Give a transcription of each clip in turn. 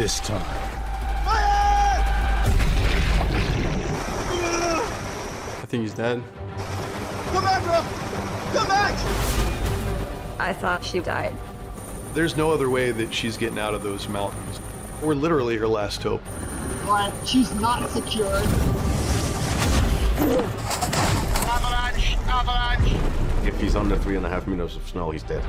this time. I think he's dead. Come back, bro! Come back! I thought she died. There's no other way that she's getting out of those mountains. We're literally her last hope. Alright, she's not secured. Avalanche! Avalanche! If he's under 3.5 meters of snow, he's dead.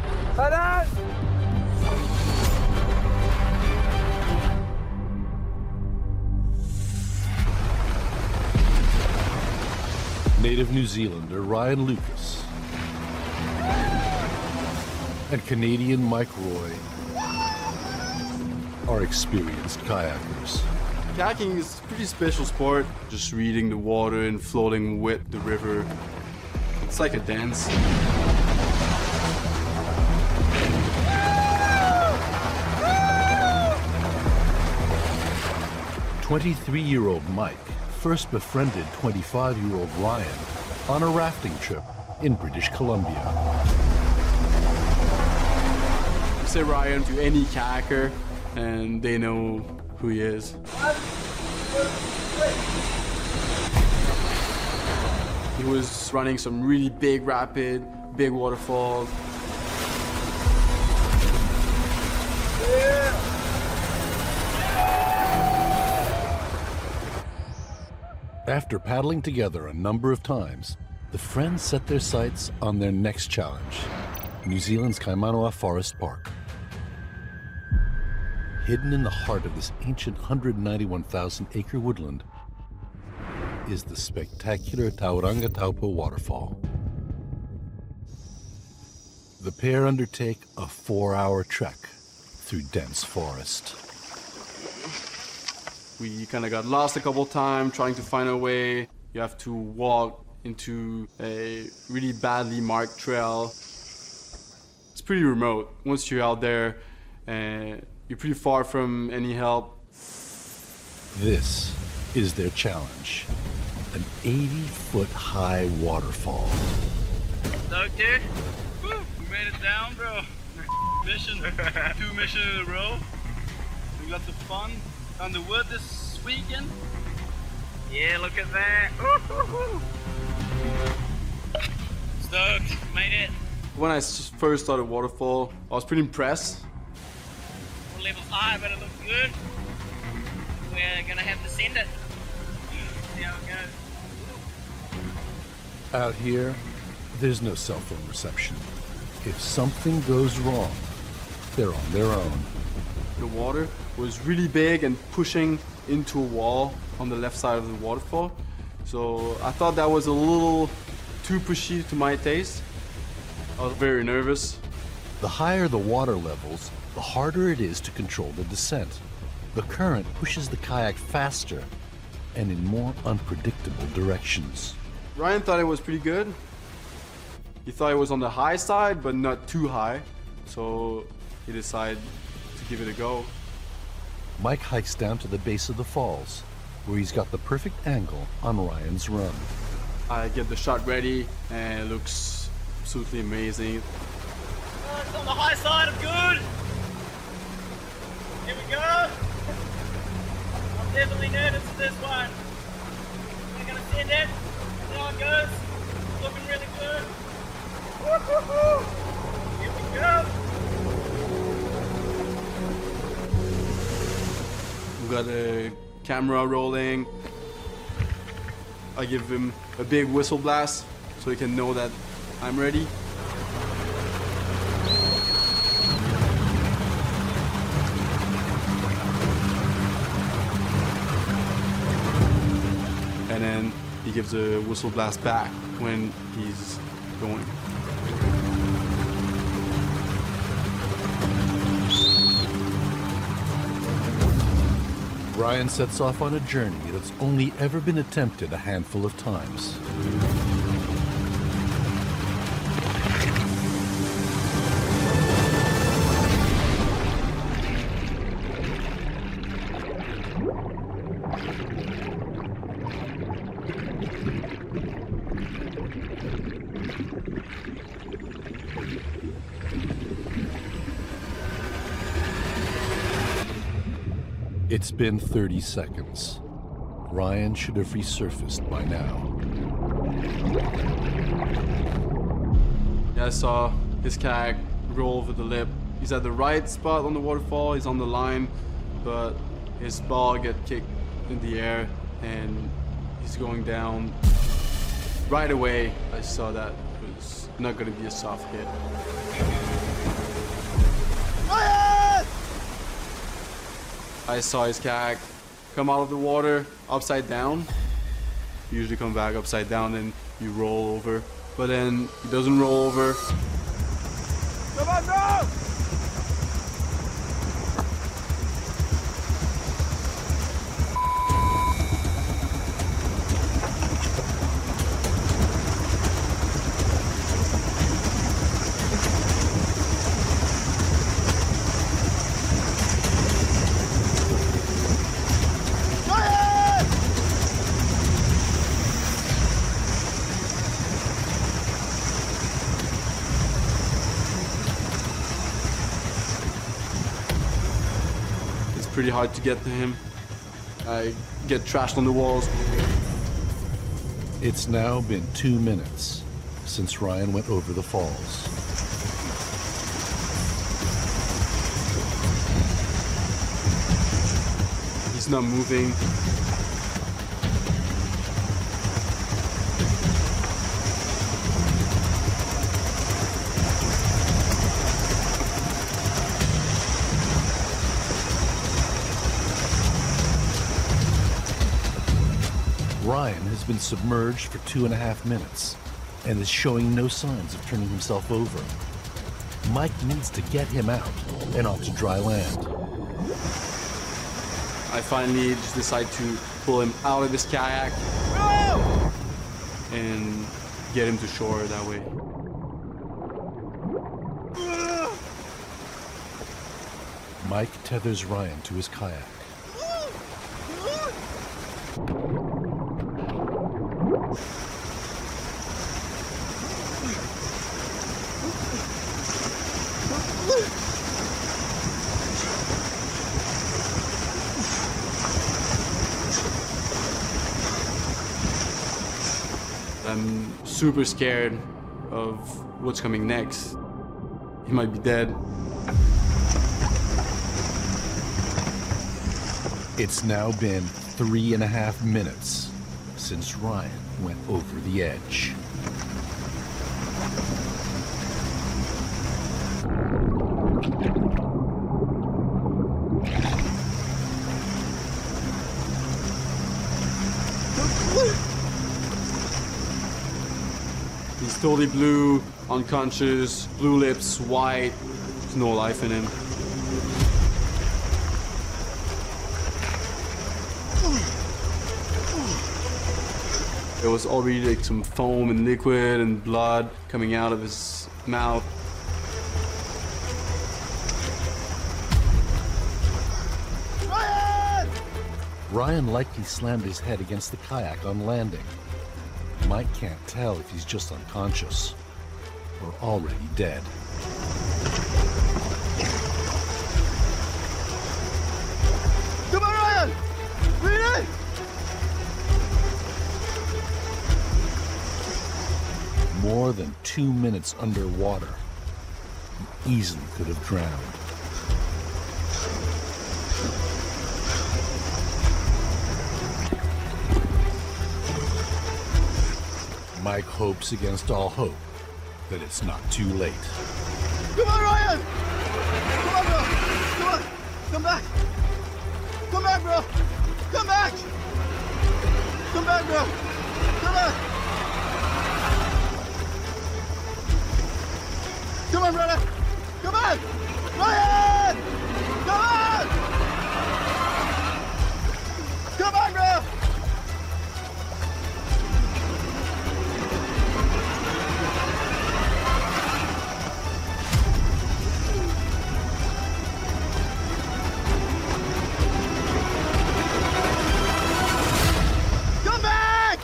Native New Zealander Ryan Lucas and Canadian Mike Roy are experienced kayakers. Kayaking is a pretty special sport. Just reading the water and floating with the river. It's like a dance. "23-year-old Mike first befriended 25-year-old Ryan on a rafting trip in British Columbia. You say Ryan to any kayaker and they know who he is. He was running some really big rapid, big waterfalls. After paddling together a number of times, the friends set their sights on their next challenge, New Zealand's Kaimanawa Forest Park. Hidden in the heart of this ancient 191,000-acre woodland is the spectacular Tauranga Taupo waterfall. The pair undertake a 4-hour trek through dense forest. We kind of got lost a couple times trying to find our way. You have to walk into a really badly marked trail. It's pretty remote. Once you're out there, you're pretty far from any help. This is their challenge, an 80-foot high waterfall. Stoked, dude? Woo, we made it down, bro. Mission, 2 missions in a row. We got the fun on the wood this weekend. Yeah, look at that. Stoked, made it. When I first started waterfall, I was pretty impressed. We're level 5, but it looks good. We're gonna have to send it. See how it goes. Out here, there's no cell phone reception. If something goes wrong, they're on their own. The water was really big and pushing into a wall on the left side of the waterfall. So I thought that was a little too pushy to my taste. I was very nervous. The higher the water levels, the harder it is to control the descent. The current pushes the kayak faster and in more unpredictable directions. Ryan thought it was pretty good. He thought it was on the high side, but not too high. So he decided to give it a go. Mike hikes down to the base of the falls, where he's got the perfect angle on Ryan's run. I get the shot ready, and it looks absolutely amazing. It's on the high side of good. Here we go. I'm definitely nervous for this one. We're gonna send it. See how it goes. It's looking really good. Woo-hoo-hoo. Here we go. We got a camera rolling. I give him a big whistle blast so he can know that I'm ready. And then he gives a whistle blast back when he's going. Ryan sets off on a journey that's only ever been attempted a handful of times. It's been 30 seconds. Ryan should have resurfaced by now. Yeah, I saw his kayak roll over the lip. He's at the right spot on the waterfall, he's on the line, but his ball get kicked in the air and he's going down. Right away, I saw that it was not going to be a soft hit. Ryan! I saw his kayak come out of the water upside down. You usually come back upside down and you roll over, but then he doesn't roll over. Come on, bro! Pretty hard to get to him. I get trashed on the walls. It's now been 2 minutes since Ryan went over the falls. He's not moving. Ryan has been submerged for 2.5 minutes and is showing no signs of turning himself over. Mike needs to get him out and onto dry land. I finally just decide to pull him out of his kayak and get him to shore that way. Mike tethers Ryan to his kayak. I'm super scared of what's coming next. He might be dead. It's now been 3.5 minutes since Ryan went over the edge. He's totally blue, unconscious, blue lips, white. There's no life in him. There was already like some foam and liquid and blood coming out of his mouth. Ryan likely slammed his head against the kayak on landing. Mike can't tell if he's just unconscious or already dead. Come on, Ryan! Read it! More than 2 minutes underwater. He easily could have drowned. Mike hopes against all hope that it's not too late. Come on, Ryan! Come on, bro! Come on! Come back! Come back, bro! Come back! Come back, bro! Come back! Come on, brother! Come on! Ryan! Come on! Come on, bro! Come back!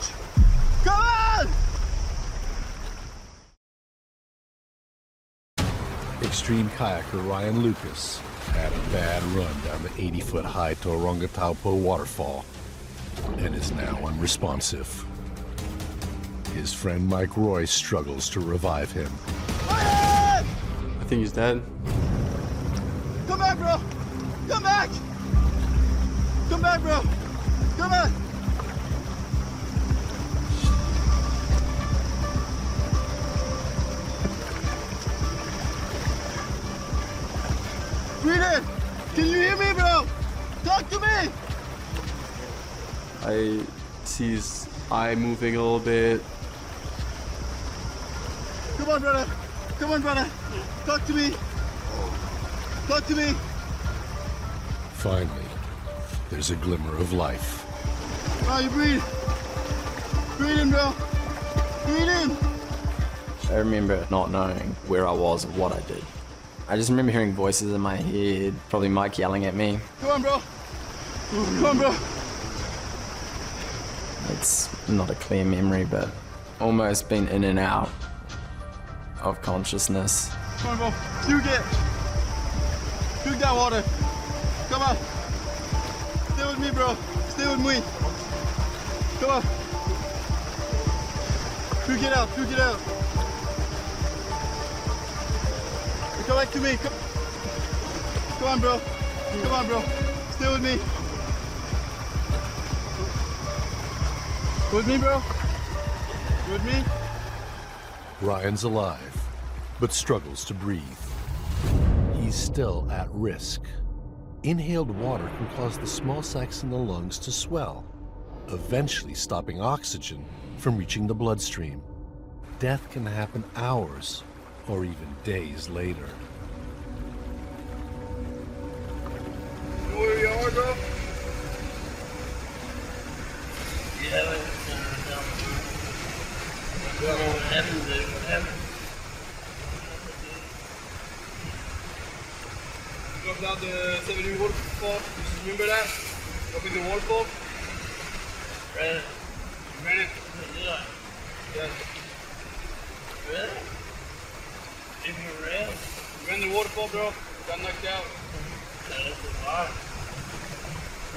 Come on! Extreme kayaker Ryan Lucas had a bad run down the 80-foot-high Tauranga Taupo waterfall and is now unresponsive. His friend Mike Roy struggles to revive him. I think he's dead. Come back, bro! Come back! Come back, bro! Come on! Breathe in! Can you hear me, bro? Talk to me! I see his eye moving a little bit. Come on, brother! Come on, brother! Talk to me! Talk to me! Finally, there's a glimmer of life. Bro, you breathe! Breathe in, bro! Breathe in! I remember not knowing where I was or what I did. I just remember hearing voices in my head, probably Mike yelling at me. Come on, bro! Come on, bro! It's not a clear memory, but almost been in and out of consciousness. Come on, bro! Puke it! Puke that water! Come on! Stay with me, bro! Stay with me! Come on! Puke it out! Puke it out! Come back to me! Come on, bro! Come on, bro! Stay with me! With me, bro? With me? Ryan's alive, but struggles to breathe. He's still at risk. Inhaled water can cause the small sacs in the lungs to swell, eventually stopping oxygen from reaching the bloodstream. Death can happen hours or even days later. Where you are, bro? Yeah, what happened, dude? What happened? You dropped down the 70 waterfall. You remember that? Dropping the waterfall? Ran it. You ran it? Yeah. Yeah. Really? If you ran? You ran the waterfall, bro. Got knocked out. Yeah, that's a lot.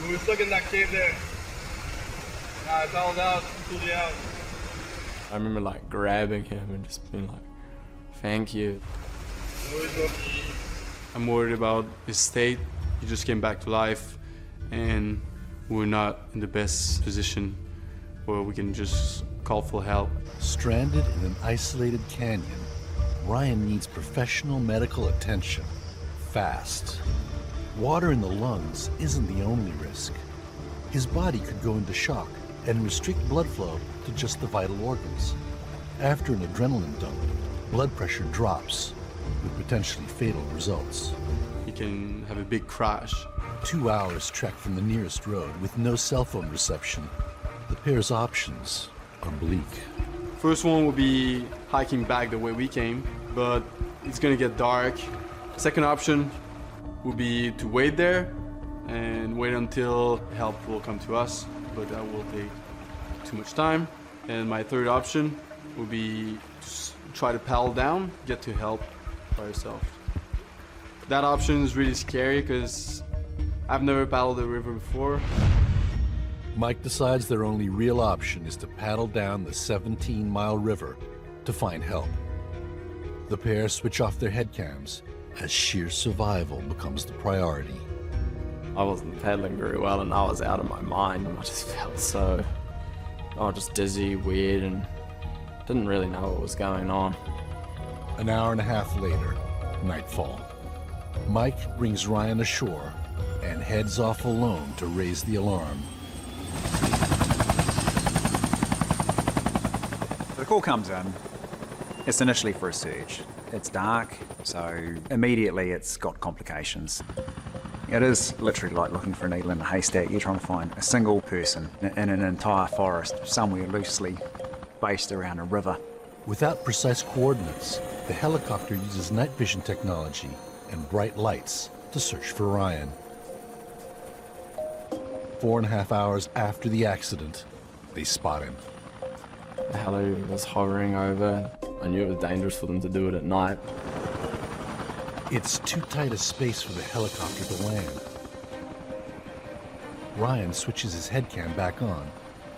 We were stuck in that cave there. I paddled out, pulled you out. I remember like grabbing him and just being like, thank you. No worries, bro. I'm worried about his state. He just came back to life, and we're not in the best position where we can just call for help. Stranded in an isolated canyon, Ryan needs professional medical attention, fast. Water in the lungs isn't the only risk. His body could go into shock and restrict blood flow to just the vital organs. After an adrenaline dump, blood pressure drops, with potentially fatal results. He can have a big crash. 2 hours trek from the nearest road with no cell phone reception. The pair's options are bleak. First one will be hiking back the way we came, but it's gonna get dark. Second option would be to wait there and wait until help will come to us, but that will take too much time. And my third option would be to try to paddle down, get to help by yourself. That option is really scary because I've never paddled the river before. Mike decides their only real option is to paddle down the 17-mile river to find help. The pair switch off their head cams as sheer survival becomes the priority. I wasn't paddling very well and I was out of my mind. I just felt so, just dizzy, weird, and didn't really know what was going on. An hour and a half later, nightfall. Mike brings Ryan ashore and heads off alone to raise the alarm. The call comes in. It's initially for a search. It's dark, so immediately it's got complications. It is literally like looking for a needle in a haystack. You're trying to find a single person in an entire forest, somewhere loosely based around a river. Without precise coordinates, the helicopter uses night vision technology and bright lights to search for Ryan. 4.5 hours after the accident, they spot him. The heli was hovering over. I knew it was dangerous for them to do it at night. It's too tight a space for the helicopter to land. Ryan switches his headcam back on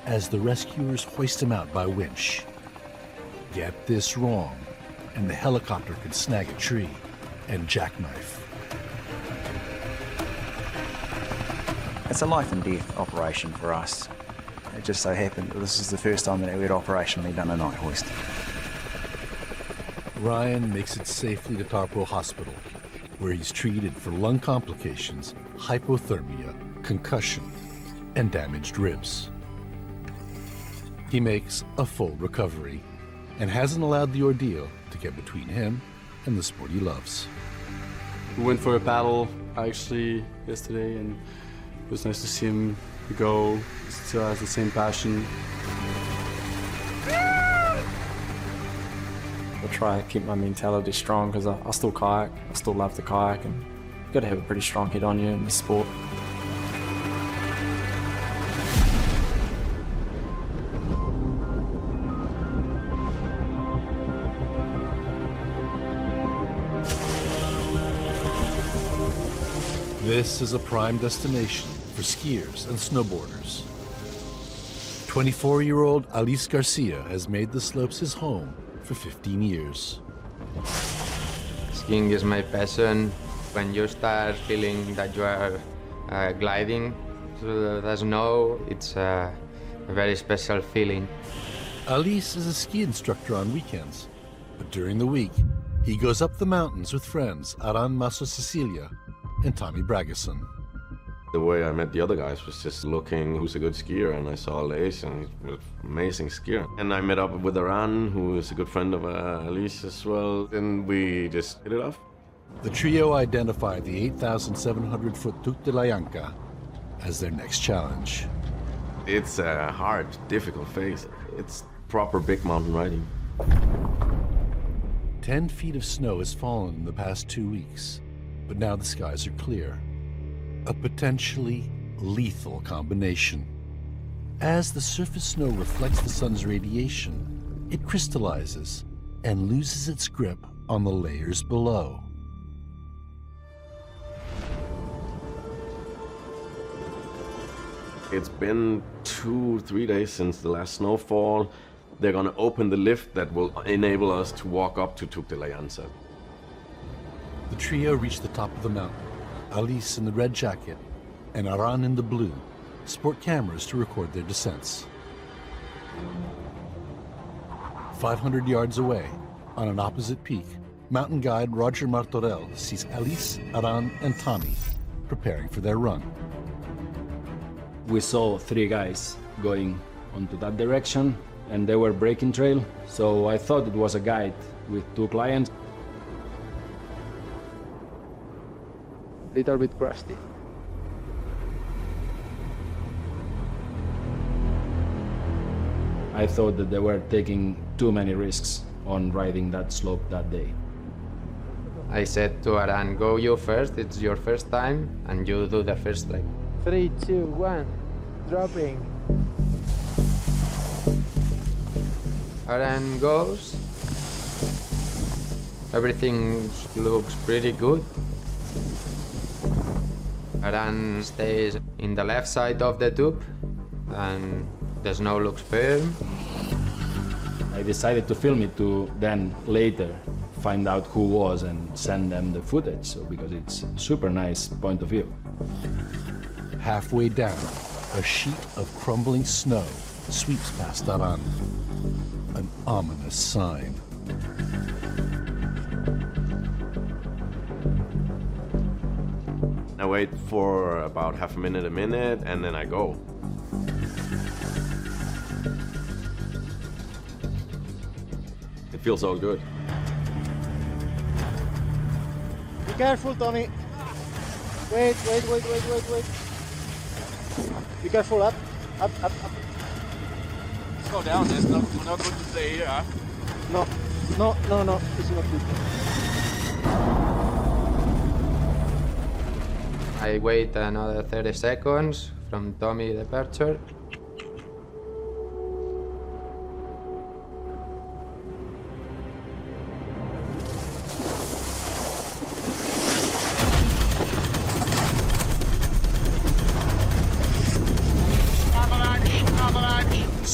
as the rescuers hoist him out by winch. Get this wrong, and the helicopter could snag a tree and jackknife. It's a life and death operation for us. It just so happened that this is the first time that we'd operationally done a night hoist. Ryan makes it safely to Tarpo Hospital, where he's treated for lung complications, hypothermia, concussion, and damaged ribs. He makes a full recovery and hasn't allowed the ordeal to get between him and the sport he loves. We went for a paddle actually yesterday, and it was nice to see him go. He still has the same passion. I try to keep my mentality strong because I still kayak, I still love to kayak, and you've got to have a pretty strong head on you in this sport. This is a prime destination for skiers and snowboarders. 24-year-old Aleix Garcia has made the slopes his home for 15 years. Skiing is my passion. When you start feeling that you are gliding through the snow, it's a very special feeling. Aleix is a ski instructor on weekends, but during the week, he goes up the mountains with friends Aran Maso Cecilia and Tommy Braghersen. The way I met the other guys was just looking who's a good skier, and I saw Aleix, and he was an amazing skier. And I met up with Aran, who is a good friend of Aleix as well, and we just hit it off. The trio identified the 8,700-foot Tuc de la Llanca as their next challenge. It's a hard, difficult phase. It's proper big mountain riding. 10 feet of snow has fallen in the past 2 weeks, but now the skies are clear. A potentially lethal combination. As the surface snow reflects the sun's radiation, it crystallizes and loses its grip on the layers below. It's been 2-3 days since the last snowfall. They're gonna open the lift that will enable us to walk up to Tuc de la Llanca. The trio reach the top of the mountain. Aleix in the red jacket and Aran in the blue sport cameras to record their descents. 500 yards away, on an opposite peak, mountain guide Roger Martorell sees Aleix, Aran, and Tommy preparing for their run. We saw 3 guys going onto that direction, and they were breaking trail, so I thought it was a guide with 2 clients. Little bit crusty. I thought that they were taking too many risks on riding that slope that day. I said to Aran, go you first, it's your first time, and you do the first leg. 3, 2, 1, dropping. Aran goes. Everything looks pretty good. Aran stays in the left side of the tube, and the snow looks firm. I decided to film it to then later find out who was and send them the footage, so because it's a super nice point of view. Halfway down, a sheet of crumbling snow sweeps past Aran, an ominous sign. I wait for about half a minute, and then I go. It feels so good. Be careful, Tommy. Wait. Be careful, up. Let's go down. We're not going to stay here, huh? No. It's not good. I wait another 30 seconds from Tommy departure.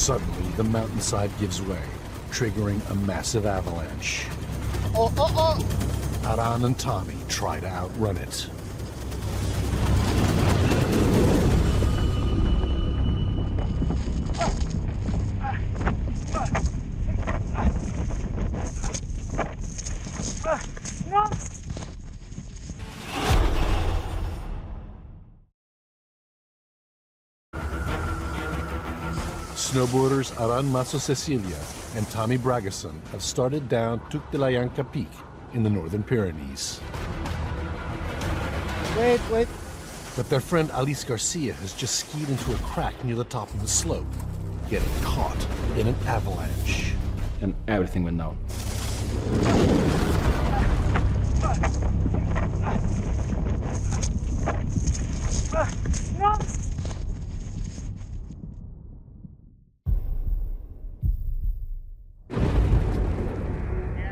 Suddenly, the mountainside gives way, triggering a massive avalanche. Oh, oh, oh! Aran and Tommy try to outrun it. Snowboarders Aran Maso Cecilia and Tommy Braghersen have started down Tuc de la Yanca Peak in the northern Pyrenees. Wait, wait. But their friend Aleix Garcia has just skied into a crack near the top of the slope, getting caught in an avalanche. And everything went down.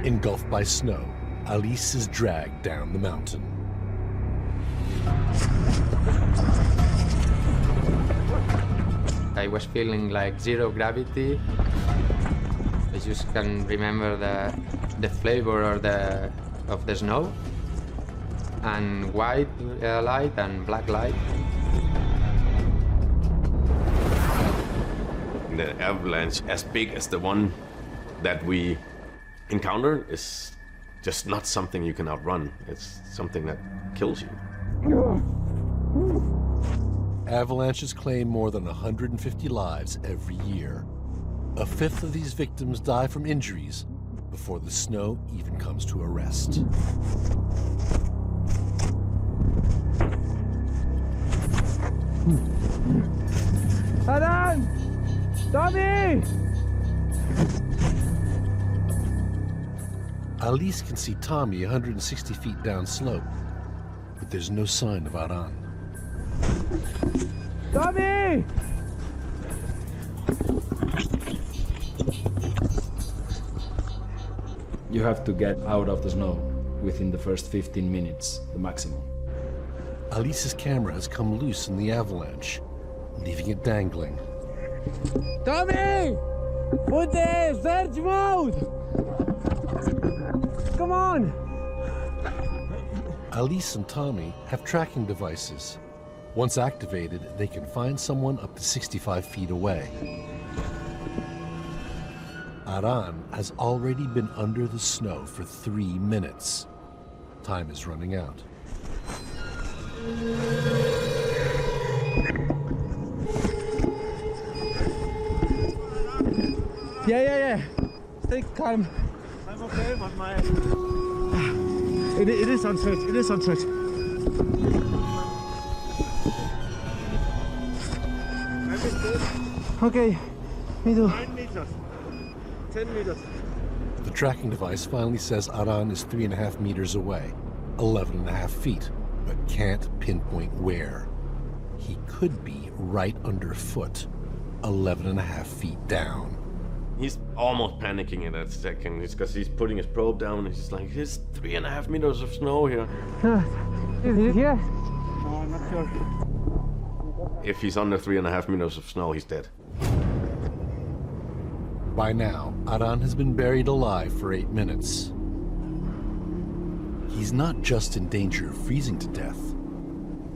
Engulfed by snow, Aleix is dragged down the mountain. I was feeling like zero gravity. I just can remember the flavor of the snow, and white light and black light. The avalanche as big as the one that we encountered is just not something you can outrun. It's something that kills you. Avalanches claim more than 150 lives every year. A fifth of these victims die from injuries before the snow even comes to a rest. Aran! Tommy! Aleix can see Tommy 160 feet downslope, but there's no sign of Aran. Tommy! You have to get out of the snow within the first 15 minutes, the maximum. Aleix's camera has come loose in the avalanche, leaving it dangling. Tommy! Put the search mode! Come on! Aleix and Tommy have tracking devices. Once activated, they can find someone up to 65 feet away. Aran has already been under the snow for 3 minutes. Time is running out. Yeah. Stay calm. I'm okay, but my... It is on search. It is on search. Okay, me too. 9 meters. 10 meters. The tracking device finally says Aran is 3.5 meters away, 11.5 feet, but can't pinpoint where. He could be right underfoot, 11.5 feet down. He's almost panicking in that second. It's because he's putting his probe down and he's like, there's 3.5 meters of snow here. Is it here? No, I'm not sure. If he's under 3.5 meters of snow, he's dead. By now, Aran has been buried alive for 8 minutes. He's not just in danger of freezing to death.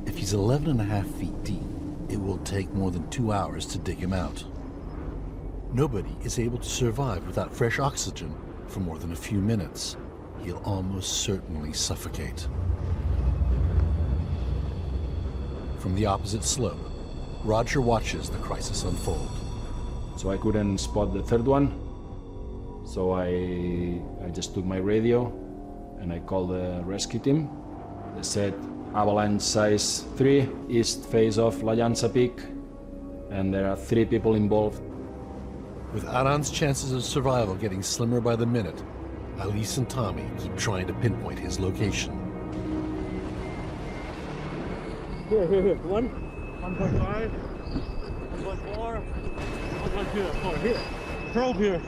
If he's 11.5 feet deep, it will take more than 2 hours to dig him out. Nobody is able to survive without fresh oxygen for more than a few minutes. He'll almost certainly suffocate. From the opposite slope, Roger watches the crisis unfold. So I couldn't spot the third one. So I just took my radio and I called the rescue team. They said avalanche size 3, east face of La Llança Peak, and there are 3 people involved. With Aran's chances of survival getting slimmer by the minute, Aleix and Tommy keep trying to pinpoint his location. Here. 1.5, 1.4, 1.2, here. Probe here.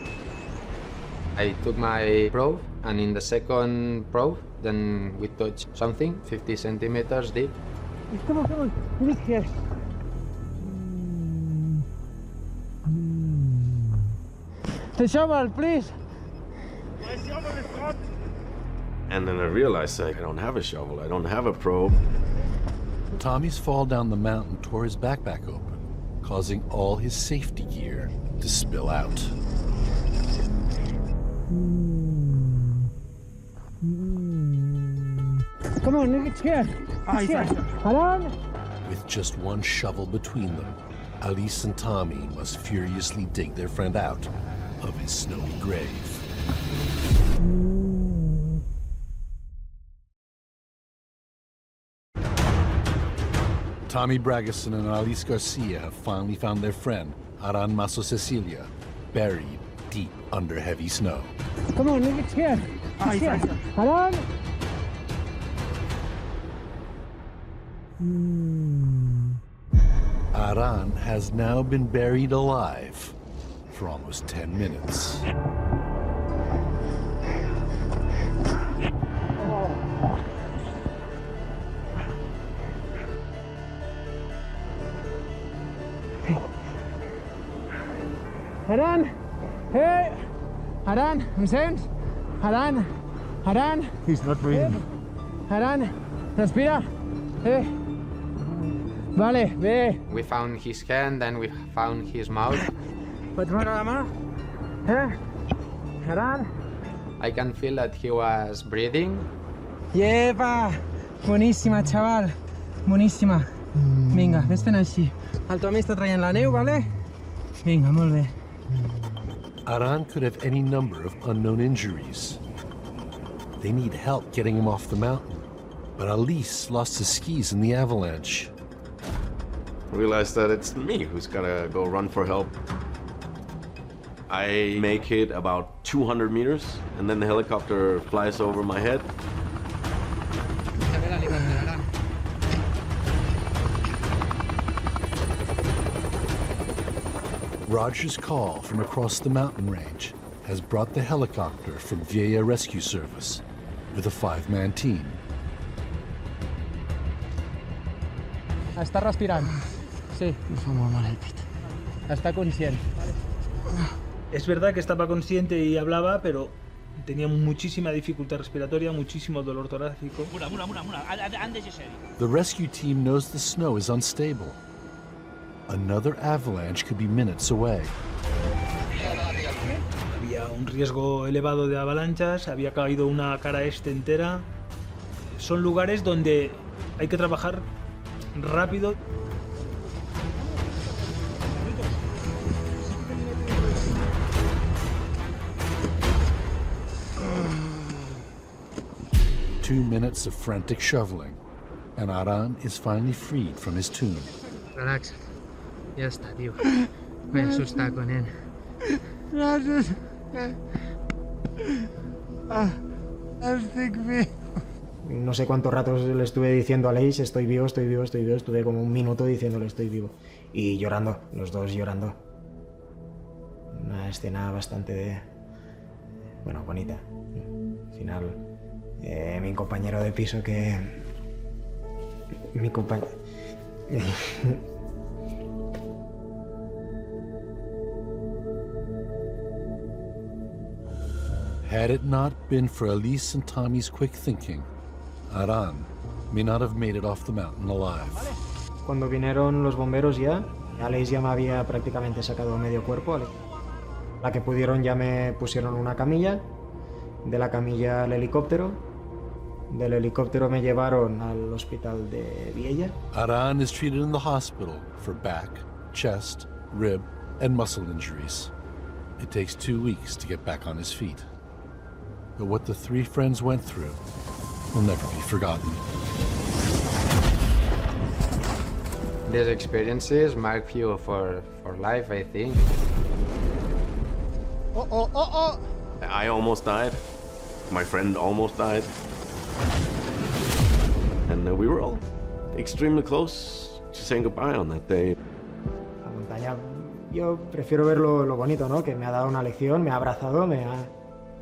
I took my probe, and in the second probe, then we touched something 50 centimeters deep. Come on. Look here. The shovel, please. And then I realized I don't have a shovel, I don't have a probe. Tommy's fall down the mountain tore his backpack open, causing all his safety gear to spill out. Come on, it's here. It's here. Hold on. With just one shovel between them, Aleix and Tommy must furiously dig their friend out of his snowy grave. Tommy Braghersen and Aleix Garcia have finally found their friend, Aran Maso Cecilia, buried deep under heavy snow. Come on, it's here. It's here. Hold on. Aran has now been buried alive for almost 10 minutes. Aran, hey, Aran, I'm saying, Aran, Aran. He's not breathing. Aran, respira. Hey. Vale, ve. We found his hand, then we found his mouth. But what am I? Aran. I can feel that he was breathing. Lleva. Buenísima, chaval. Buenísima. Vinga, vés-te'n així. El Tommy està traient la neu, vale? Vinga, molt bé. Aran could have any number of unknown injuries. They need help getting him off the mountain, but Aleix lost his skis in the avalanche. I realized that it's me who's gotta go run for help. I make it about 200 meters, and then the helicopter flies over my head. Roger's call from across the mountain range has brought the helicopter from Vieja Rescue Service with a 5-man team. Està respirant. Sí. Me fa molt mal el pit. Está conscient. Es verdad que estaba consciente y hablaba, pero tenía muchísima dificultad respiratoria, muchísimo dolor torácico. The rescue team knows the snow is unstable. Another avalanche could be minutes away. Había un riesgo elevado de avalanchas, había caído una cara este entera. Son lugares donde hay que trabajar rápido. Two minutes of frantic shoveling, and Aran is finally freed from his tomb. Relax. Ya está, tío. Me asusta con él. Gracias. No sé cuántos ratos le estuve diciendo a Aleix, estoy vivo, estoy vivo, estoy vivo. Estuve como un minuto diciéndole estoy vivo. Y llorando, los dos llorando. Una escena bastante, bueno, bonita. Al final, mi compañero de piso que... Mi compañero... Had it not been for Aleix and Tommy's quick thinking, Aran may not have made it off the mountain alive. Cuando vinieron los bomberos ya, Aleix ya me había prácticamente sacado medio cuerpo. La que pudieron ya me pusieron una camilla, de la camilla al helicóptero, del helicóptero me llevaron al hospital de Vieja. Aran is treated in the hospital for back, chest, rib, and muscle injuries. It takes 2 weeks to get back on his feet. But what the three friends went through will never be forgotten. These experiences mark you for life, I think. I almost died. My friend almost died. And we were all extremely close to saying goodbye on that day. La montaña, yo prefiero ver lo bonito, ¿no? Que me ha dado una lección, me ha abrazado,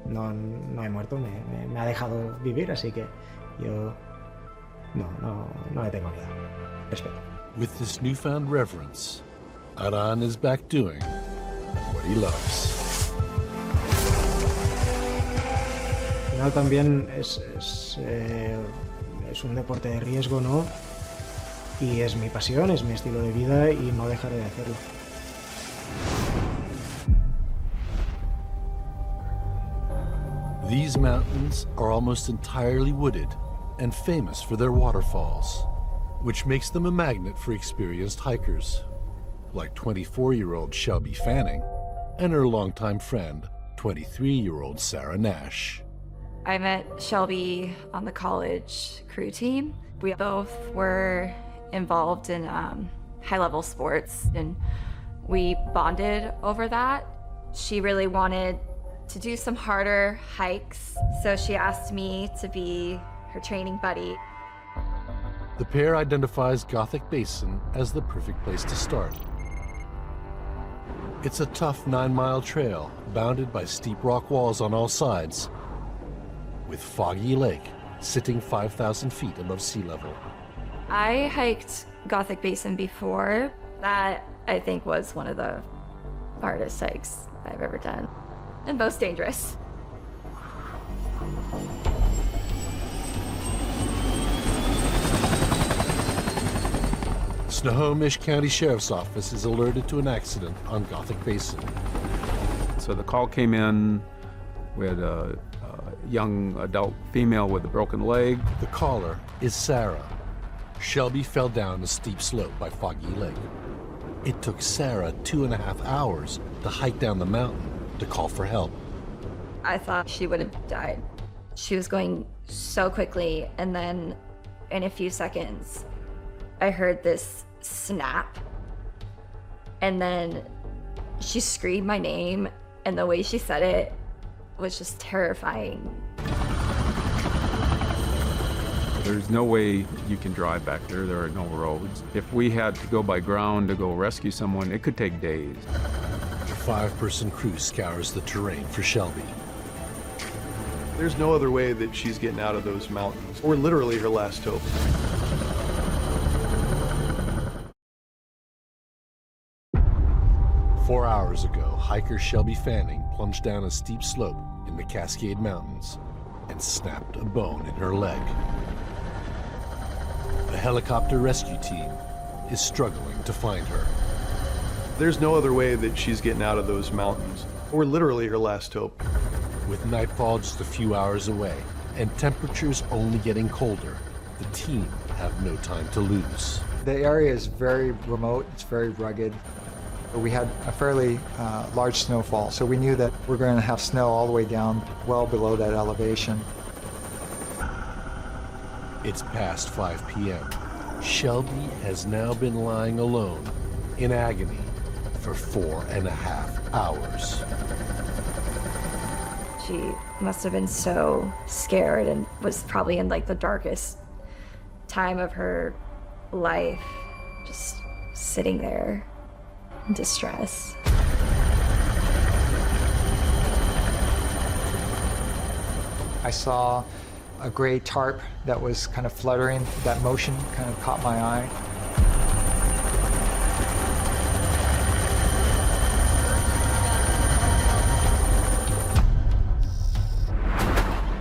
no he muerto, me ha dejado vivir, así que yo no le tengo miedo. Respeto. With this newfound reverence, Aran is back doing what he loves. final también es un deporte de riesgo, ¿no? Y es mi pasión, es mi estilo de vida y no dejaré de hacerlo. These mountains are almost entirely wooded and famous for their waterfalls, which makes them a magnet for experienced hikers, like 24-year-old Shelby Fanning and her longtime friend, 23-year-old Sarah Nash. I met Shelby on the college crew team. We both were involved in high-level sports, and we bonded over that. She really wanted to do some harder hikes, so she asked me to be her training buddy. The pair identifies Gothic Basin as the perfect place to start. It's a tough 9-mile trail bounded by steep rock walls on all sides, with Foggy Lake sitting 5,000 feet above sea level. I hiked Gothic Basin before. That, I think, was one of the hardest hikes I've ever done, and most dangerous. Snohomish County Sheriff's Office is alerted to an accident on Gothic Basin. So the call came in with a young adult female with a broken leg. The caller is Sarah. Shelby fell down a steep slope by Foggy Lake. It took Sarah 2.5 hours to hike down the mountain to call for help. I thought she would have died. She was going so quickly, and then in a few seconds, I heard this snap, and then she screamed my name, and the way she said it was just terrifying. There's no way you can drive back there. There are no roads. If we had to go by ground to go rescue someone, it could take days. The 5-person crew scours the terrain for Shelby. There's no other way that she's getting out of those mountains. We're literally her last hope. Four hours ago, hiker Shelby Fanning plunged down a steep slope in the Cascade Mountains and snapped a bone in her leg. The helicopter rescue team is struggling to find her. There's no other way that she's getting out of those mountains. We're literally her last hope. With nightfall just a few hours away and temperatures only getting colder, the team have no time to lose. The area is very remote, it's very rugged. We had a fairly large snowfall, so we knew that we're going to have snow all the way down well below that elevation. It's past 5 p.m. Shelby has now been lying alone in agony for 4.5 hours. She must have been so scared and was probably in like the darkest time of her life, just sitting there in distress. I saw a gray tarp that was kind of fluttering. That motion kind of caught my eye.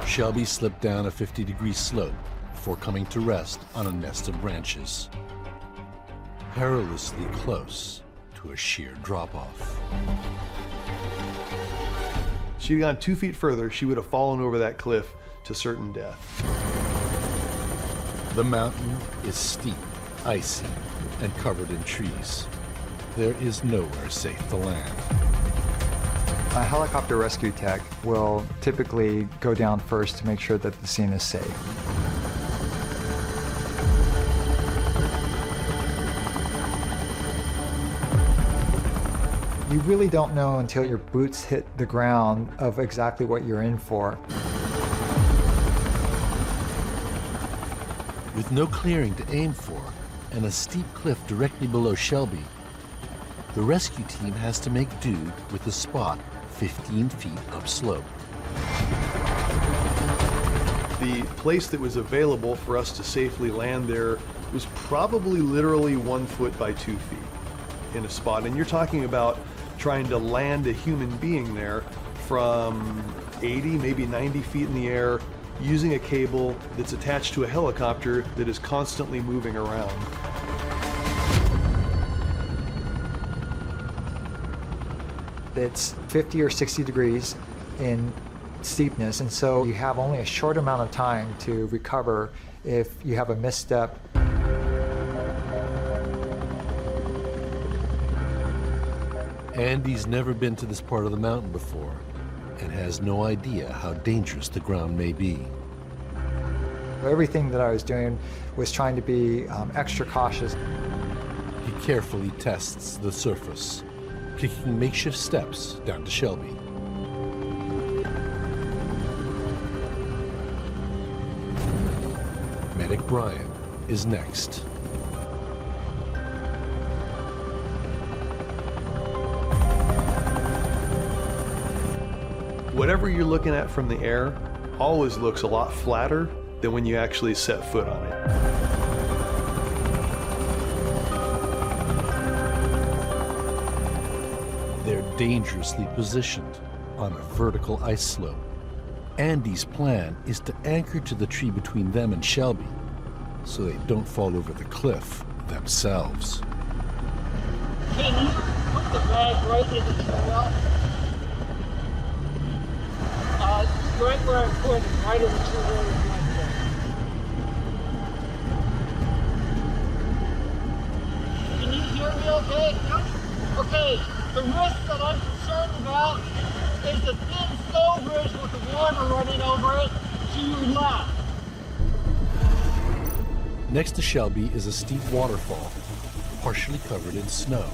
Shelby slipped down a 50-degree slope before coming to rest on a nest of branches, perilously close to a sheer drop-off. She'd gone 2 feet further, she would have fallen over that cliff to certain death. The mountain is steep, icy, and covered in trees. There is nowhere safe to land. A helicopter rescue tech will typically go down first to make sure that the scene is safe. You really don't know until your boots hit the ground of exactly what you're in for. With no clearing to aim for and a steep cliff directly below Shelby, the rescue team has to make do with a spot 15 feet upslope. The place that was available for us to safely land there was probably literally 1 foot by 2 feet in a spot. And you're talking about trying to land a human being there from 80, maybe 90 feet in the air using a cable that's attached to a helicopter that is constantly moving around. It's 50 or 60 degrees in steepness, and so you have only a short amount of time to recover if you have a misstep. Andy's never been to this part of the mountain before and has no idea how dangerous the ground may be. Everything that I was doing was trying to be extra cautious. He carefully tests the surface, picking makeshift steps down to Shelby. Medic Brian is next. Whatever you're looking at from the air always looks a lot flatter than when you actually set foot on it. They're dangerously positioned on a vertical ice slope. Andy's plan is to anchor to the tree between them and Shelby so they don't fall over the cliff themselves. Can you put the bag right in the trail? Right where I put it, right in the trail. Can you hear me okay? Okay, the risk that I'm concerned about is the thin snow bridge with the water running over it to your left. Next to Shelby is a steep waterfall, partially covered in snow.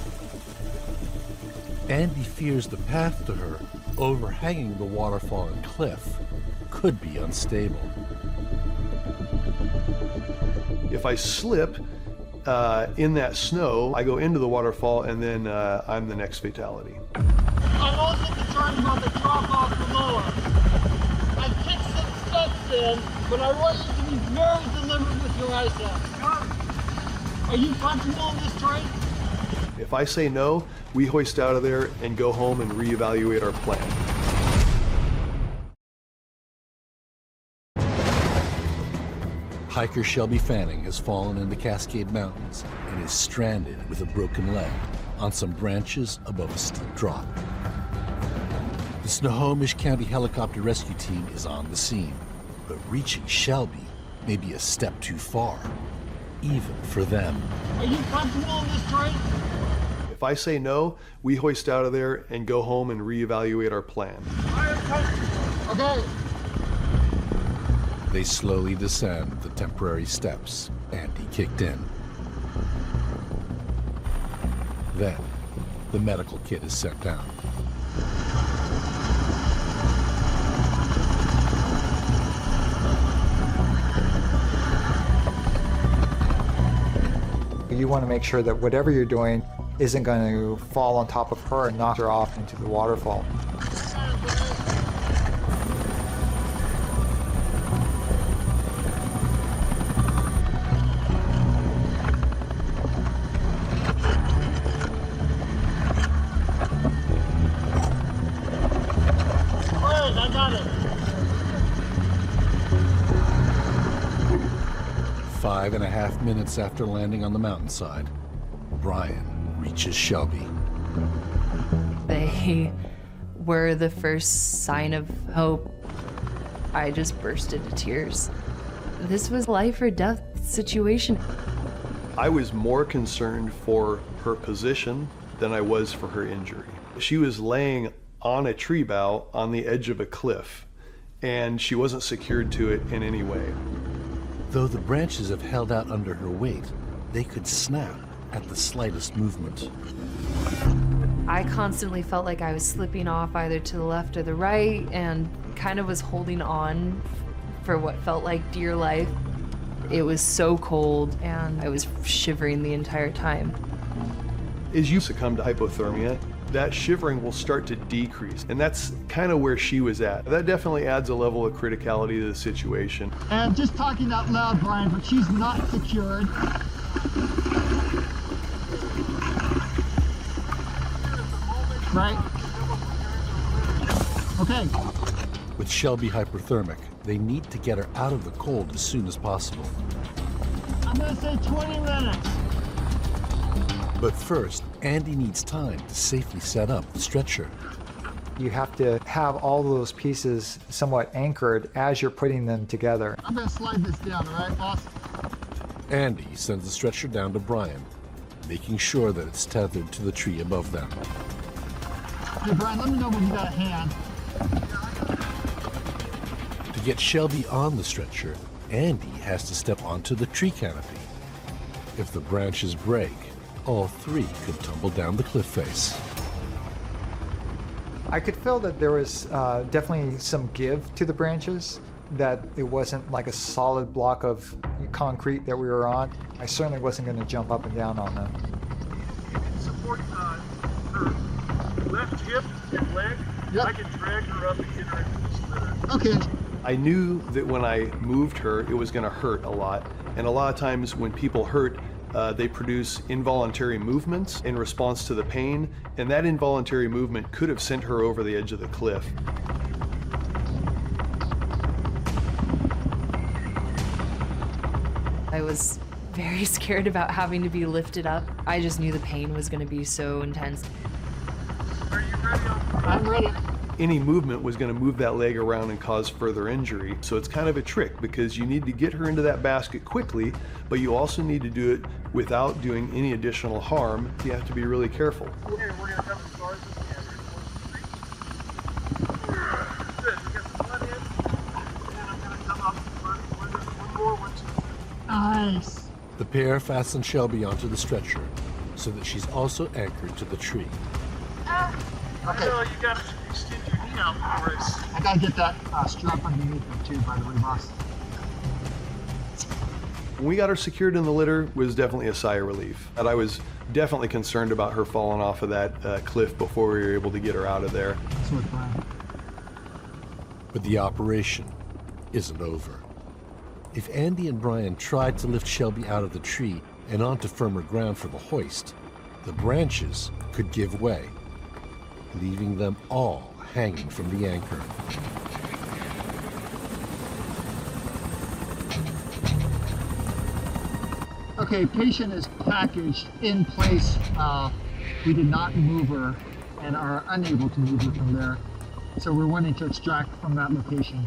Andy fears the path to her, overhanging the waterfall and cliff, could be unstable. If I slip in that snow, I go into the waterfall and then I'm the next fatality. I'm also concerned about the drop off below us. I kicked some steps in, but I want you to be very deliberate with your ice axe. Are you comfortable in this terrain? If I say no, we hoist out of there and go home and reevaluate our plan. Hiker Shelby Fanning has fallen in the Cascade Mountains and is stranded with a broken leg on some branches above a steep drop. The Snohomish County Helicopter Rescue Team is on the scene, but reaching Shelby may be a step too far, even for them. Are you comfortable in this terrain? If I say no, we hoist out of there and go home and reevaluate our plan. Okay. They slowly descend the temporary steps Andy kicked in. Then, the medical kit is set down. You want to make sure that whatever you're doing isn't going to fall on top of her and knock her off into the waterfall. I got it. 5.5 minutes after landing on the mountainside, Brian reaches Shelby. They were the first sign of hope. I just burst into tears. This was a life or death situation. I was more concerned for her position than I was for her injury. She was laying on a tree bough on the edge of a cliff, and she wasn't secured to it in any way. Though the branches have held out under her weight, they could snap at the slightest movement. I constantly felt like I was slipping off either to the left or the right and kind of was holding on for what felt like dear life. It was so cold and I was shivering the entire time. As you succumb to hypothermia, that shivering will start to decrease, and that's kind of where she was at. That definitely adds a level of criticality to the situation. And I'm just talking out loud, Brian, but she's not secured. Right? Okay. With Shelby hyperthermic, they need to get her out of the cold as soon as possible. I'm gonna say 20 minutes. But first, Andy needs time to safely set up the stretcher. You have to have all those pieces somewhat anchored as you're putting them together. I'm gonna slide this down, all right, boss? Andy sends the stretcher down to Brian, making sure that it's tethered to the tree above them. Hey, Brian, let me know when you got a hand. To get Shelby on the stretcher, Andy has to step onto the tree canopy. If the branches break, all three could tumble down the cliff face. I could feel that there was definitely some give to the branches, that it wasn't like a solid block of concrete that we were on. I certainly wasn't going to jump up and down on them. Support her left hip and leg. I can drag her up and get her into the slitter. Okay. I knew that when I moved her, it was going to hurt a lot. And a lot of times when people hurt, they produce involuntary movements in response to the pain, and that involuntary movement could have sent her over the edge of the cliff. I was very scared about having to be lifted up. I just knew the pain was going to be so intense. Are you ready? I'm ready. Any movement was going to move that leg around and cause further injury. So it's kind of a trick because you need to get her into that basket quickly, but you also need to do it without doing any additional harm. You have to be really careful. We're gonna come as far as we can. Good. We got the blood in, and I'm gonna come up one more, 1, 2, 3. Nice. The pair fasten Shelby onto the stretcher so that she's also anchored to the tree. Okay. You gotta extend your knee out for us. I gotta get that strap underneath me too, by the way, boss. When we got her secured in the litter was definitely a sigh of relief. And I was definitely concerned about her falling off of that cliff before we were able to get her out of there. That's what Brian. But the operation isn't over. If Andy and Brian tried to lift Shelby out of the tree and onto firmer ground for the hoist, the branches could give way, leaving them all hanging from the anchor. Okay, patient is packaged in place. We did not move her and are unable to move her from there. So we're wanting to extract from that location.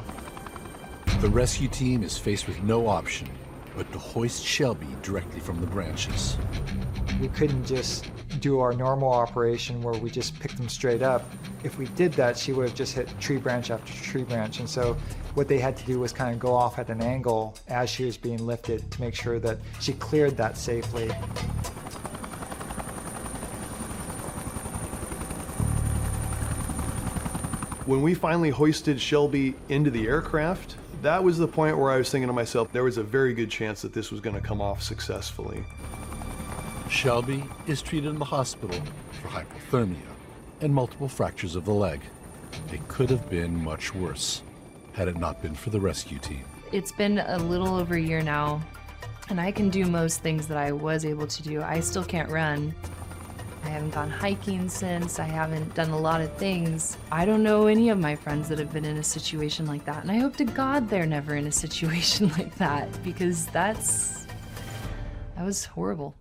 The rescue team is faced with no option but to hoist Shelby directly from the branches. We couldn't just do our normal operation where we just pick them straight up. If we did that, she would have just hit tree branch after tree branch. And so what they had to do was kind of go off at an angle as she was being lifted to make sure that she cleared that safely. When we finally hoisted Shelby into the aircraft, that was the point where I was thinking to myself, there was a very good chance that this was going to come off successfully. Shelby is treated in the hospital for hypothermia and multiple fractures of the leg. It could have been much worse had it not been for the rescue team. It's been a little over a year now, and I can do most things that I was able to do. I still can't run. I haven't gone hiking since. I haven't done a lot of things. I don't know any of my friends that have been in a situation like that, and I hope to God they're never in a situation like that, because that was horrible.